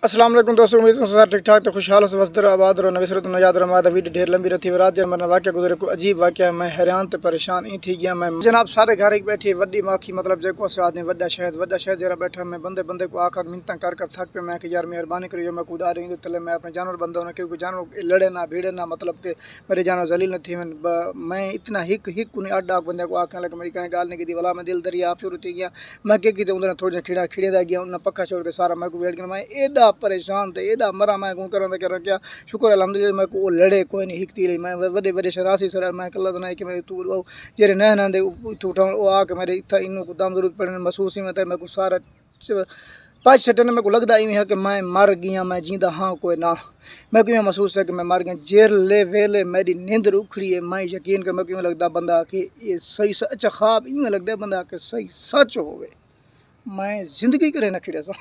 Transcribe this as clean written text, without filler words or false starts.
السلام علیکم دوستوں، امید ہوں سب ٹھیک ٹھاک تو خوشحال ہو وسدر آباد اور نویسرت نجات رماد ویڈیو ڈھیر لمبی رہتی رات جن مرنا واقعہ گزرے کو عجیب واقعہ میں حیران تے پریشان ای تھی گیا میں جناب سارے گھر ایک بیٹھی وڈی ماکھی مطلب جو کو آدمی وڈا شہد جرا بیٹھا میں بندے کو آکھ منتاں کر تھک پہ میں کہ یار مہربانی کریو میں کودا رہی تلے میں اپنے جانور بندوں نے کہ جانور لڑے نہ بھیڑے نہ مطلب کہ میرے جانور ذلیل نہ تھی میں اتنا ہک نہیں اڈ آکھ بندے کو آکھنے لگا میری کہیں گال نہیں کی والا میں دل دریا شروع تھی گیا میں کہ انہوں نے تھوڑے کھڑے دا گیا انہیں پکا چھوڑ کے سارا میں کو بیٹھ گیا میں ایڈا پریشان تے ایڈا مرا میں کو کرا کیا شکر الحمدللہ میں کو لڑے کوئی نہیں ہکتی رہی میں وڈے وڈے شراسی سر میں اللہ دنا کہ میں تو جڑے نہ دے تو او آ کے میرے ایتھا انو کو دم ضرورت پڑنے محسوس ہی میں تے میں کو سارا پانچ سٹن میں کو لگدا ہی ہے کہ میں مر گیا میں جیندا ہاں کوئی نہ میں کو محسوس ہے کہ میں مر گیا جیر لے ویلے میری نیندر اکھڑی ہے میں یقین کر میں کیوں لگدا بندہ کہ یہ صحیح سچ خواب ہی میں لگدا بندہ کہ صحیح سچ ہوے میں زندگی کرے نہ کھڑیا سا